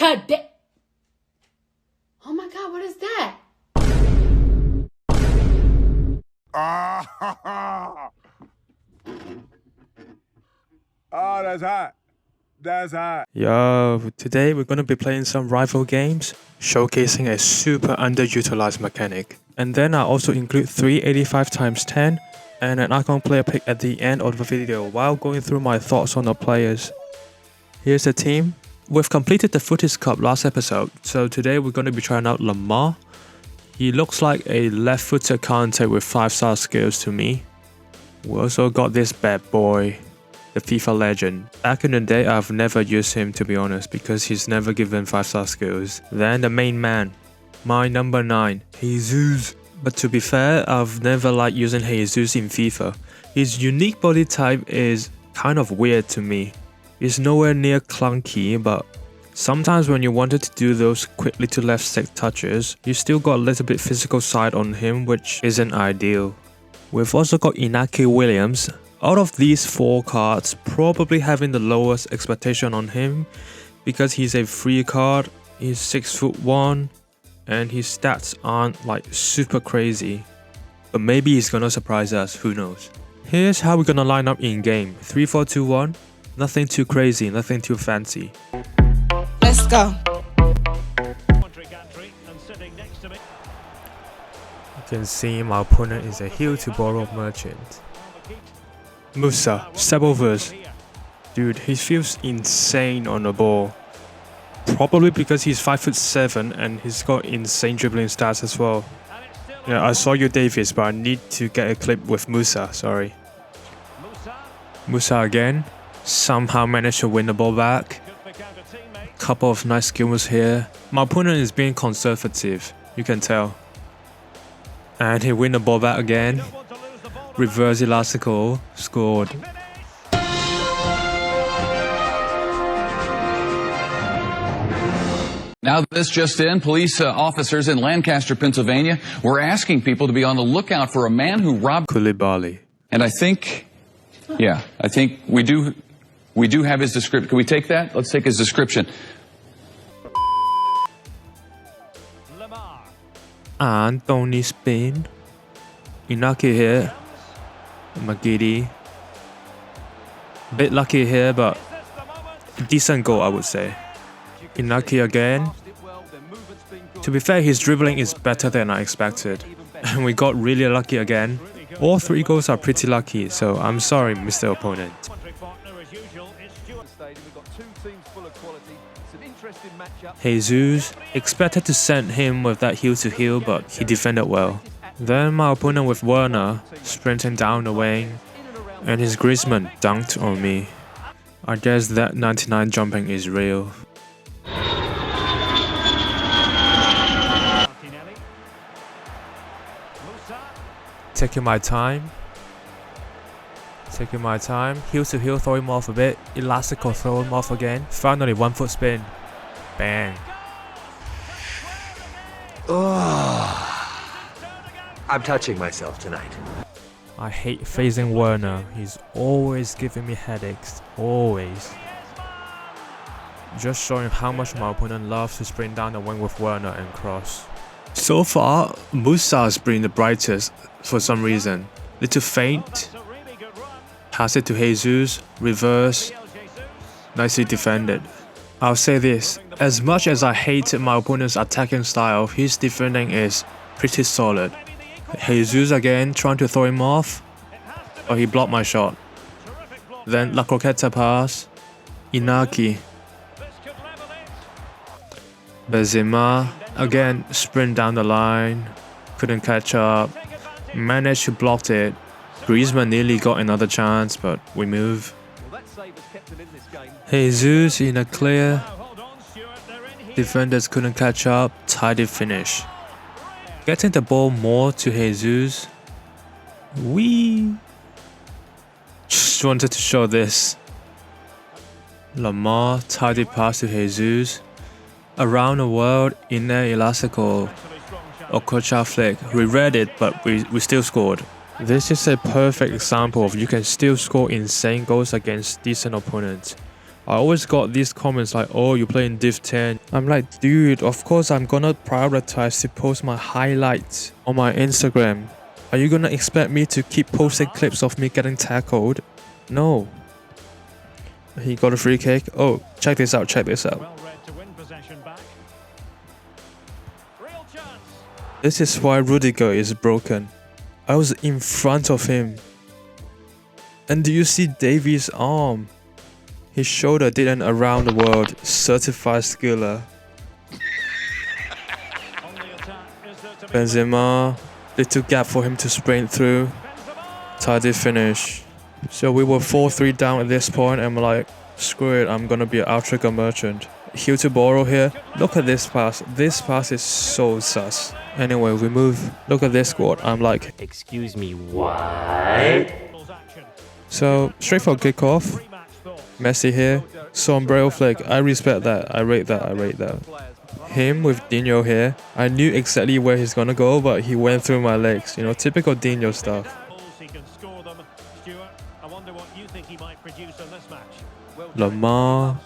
today. Oh my God, what is that? Oh, that's hot. That's hot. Yo, today we're gonna be playing some rival games, showcasing a super underutilized mechanic. And then I also include 385x10 and an icon player pick at the end of the video while going through my thoughts on the players. Here's the team. We've completed the Footage Cup last episode, so today we're gonna be trying out Lemar. He looks like a left-footed Kante with 5-star skills to me. We also got this bad boy, the FIFA legend. Back in the day, I've never used him to be honest because he's never given 5-star skills. Then the main man, my number 9, Jesus. But to be fair, I've never liked using Jesus in FIFA. His unique body type is kind of weird to me. It's nowhere near clunky, but sometimes when you wanted to do those quickly to left stick touches, you still got a little bit physical side on him, which isn't ideal. We've also got Inaki Williams. Out of these 4 cards, probably having the lowest expectation on him because he's a free card, he's 6'1", and his stats aren't like super crazy. But maybe he's gonna surprise us, who knows. Here's how we're gonna line up in game. 3-4-2-1, nothing too crazy, nothing too fancy. Let's go. You can see my opponent is a heal to borrow merchant. Musa, step overs. Dude, he feels insane on the ball. Probably because he's 5'7" and he's got insane dribbling stats as well. Yeah, I saw you Davis, but I need to get a clip with Musa, sorry. Musa again. Somehow managed to win the ball back. Couple of nice skills here. My opponent is being conservative, you can tell. And he win the ball back again. Reverse elastical, scored. Now this just in, police officers in Lancaster, Pennsylvania were asking people to be on the lookout for a man who robbed Koulibaly. And I think we do have his description. Can we take that? Let's take his description. Lemar. And Tony Spain. Inaki here. Magidi. Bit lucky here, but decent goal I would say. Inaki again. To be fair, his dribbling is better than I expected. And we got really lucky again. All 3 goals are pretty lucky, so I'm sorry, Mr. Opponent. Jesus, expected to send him with that heel to heel, but he defended well. Then my opponent with Werner, sprinting down the wing, and his Griezmann dunked on me. I guess that 99 jumping is real. Taking my time. Heel to heel, throw him off a bit. Elastical, throw him off again. Finally, 1 foot spin. Bang. Oh, I'm touching myself tonight. I hate facing Werner. He's always giving me headaches. Always. Just showing how much my opponent loves to sprint down the wing with Werner and cross. So far, Musa has been the brightest for some reason. Little feint. Pass it to Jesus. Reverse. Nicely defended. I'll say this. As much as I hate my opponent's attacking style, his defending is pretty solid. Jesus again trying to throw him off. Oh, he blocked my shot. Then La Croqueta pass. Inaki. Benzema again sprint down the line. Couldn't catch up. Managed to block it. Griezmann nearly got another chance, but we move. Jesus in a clear. Defenders couldn't catch up. Tidy finish. Getting the ball more to Jesus. Just wanted to show this. Lemar, tidy pass to Jesus. Around the world, inner elastical. Okocha flick. We read it, but we still scored. This is a perfect example of you can still score insane goals against decent opponents. I always got these comments like, oh, you play in Div 10. I'm like, dude, of course I'm gonna prioritize to post my highlights on my Instagram. Are you gonna expect me to keep posting clips of me getting tackled? No. He got a free kick. Oh, check this out, check this out. Well read to win possession back. Real chance. This is why Rudiger is broken. I was in front of him. And do you see Davies' arm? His shoulder did an around the world certified skiller. On the attack, is there to be Benzema, little gap for him to sprint through. Tidy finish. So we were 4-3 down at this point and we're like, screw it, I'm gonna be an outrigger merchant. Heel to borrow here. Look at this pass. This pass is so sus. Anyway, we move. Look at this squad. I'm like, Excuse me, what? action? so straight for kickoff. Rematch thought. Messi here. Sombrero flick. I respect that. I rate that. I rate that. Him with Dino here. I knew exactly where he's gonna go, but he went through my legs. You know, typical Dino stuff. He can score them. Stuart, I wonder what you think he might produce in this match. Lemar.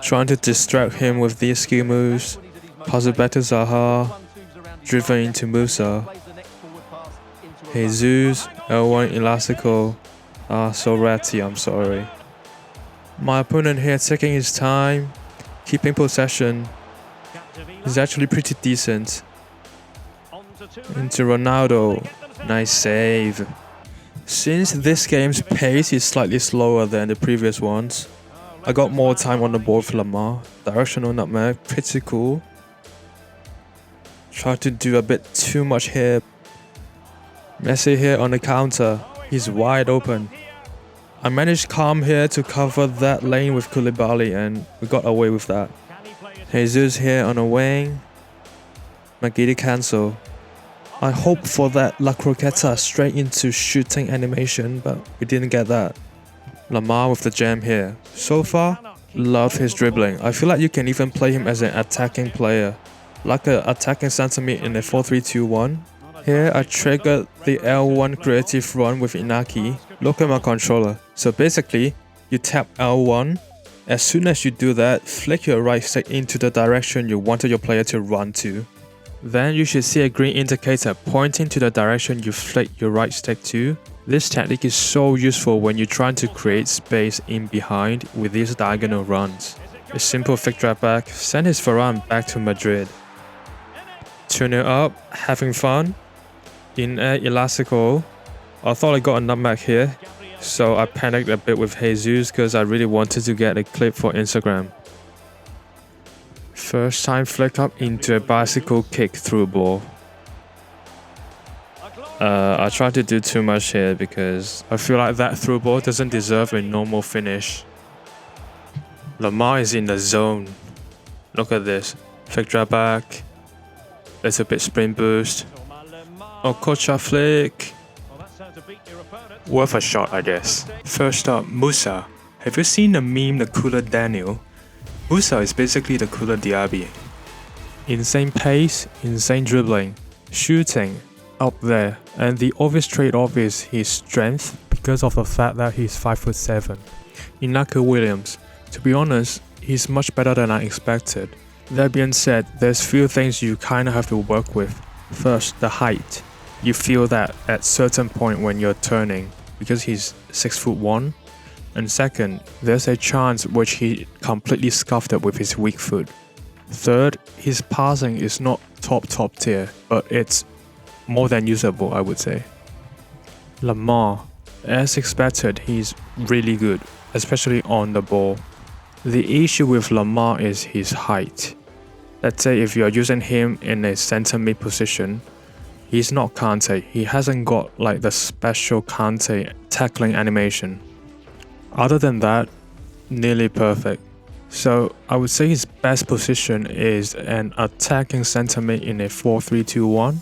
Trying to distract him with these skill moves. Pass it back to Zaha. Driven into Musa. Jesus. L1 Elastico. So ratty, I'm sorry. My opponent here taking his time. Keeping possession. He's actually pretty decent. Into Ronaldo. Nice save. Since this game's pace is slightly slower than the previous ones, I got more time on the board for Lemar. Directional nutmeg, pretty cool. Tried to do a bit too much here. Messi here on the counter. He's wide open. I managed calm here to cover that lane with Koulibaly and we got away with that. Jesus here on a wing. Magidi cancel. I hope for that La Croqueta straight into shooting animation, but we didn't get that. Lemar with the jam here. So far, love his dribbling. I feel like you can even play him as an attacking player. Like an attacking centre mid in a 4-3-2-1. Here, I triggered the L1 creative run with Inaki. Look at my controller. So basically, you tap L1. As soon as you do that, flick your right stick into the direction you wanted your player to run to. Then you should see a green indicator pointing to the direction you flick your right stick to. This technique is so useful when you're trying to create space in behind with these diagonal runs. A simple flick drag back, send his Varane back to Madrid. 2-0 up, having fun. In air Elastico. I thought I got a nutmeg here, so I panicked a bit with Jesus because I really wanted to get a clip for Instagram. First time flick up into a bicycle kick through ball. I tried to do too much here because I feel like that through ball doesn't deserve a normal finish. Lemar is in the zone. Look at this. Flick drag back. Little bit sprint boost. Okocha flick. Worth a shot, I guess. First up, Musa. Have you seen the meme, the cooler Daniel? Musa is basically the cooler Diaby. Insane pace, insane dribbling, shooting, up there, and the obvious trade-off is his strength because of the fact that he's 5'7". Inaki Williams. To be honest, he's much better than I expected. That being said, there's few things you kinda have to work with. First, the height. You feel that at certain point when you're turning because he's 6'1". And second, there's a chance which he completely scuffed up with his weak foot. Third, his passing is not top tier, but it's more than usable, I would say. Lemar. As expected, he's really good, especially on the ball. The issue with Lemar is his height. Let's say if you're using him in a center mid position, he's not Kante. He hasn't got like the special Kante tackling animation. Other than that, nearly perfect. So I would say his best position is an attacking center mid in a 4-3-2-1,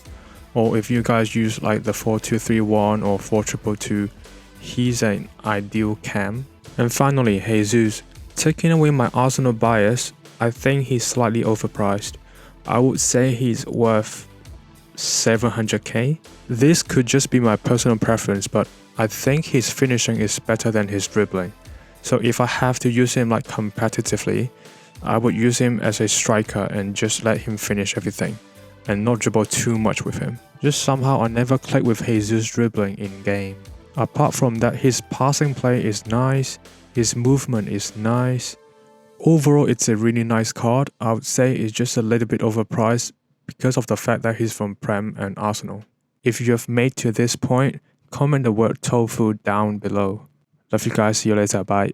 or if you guys use like the 4-2-3-1 or 4-2-2, he's an ideal cam. And finally, Jesus. Taking away my Arsenal bias, I think he's slightly overpriced. I would say he's worth 700k. This could just be my personal preference, but I think his finishing is better than his dribbling. So if I have to use him like competitively, I would use him as a striker and just let him finish everything and not dribble too much with him. Just somehow I never click with Jesus dribbling in game. Apart from that, his passing play is nice, his movement is nice. Overall, it's a really nice card. I would say it's just a little bit overpriced because of the fact that he's from Prem and Arsenal. If you have made to this point, comment the word tofu down below. Love you guys, see you later, bye.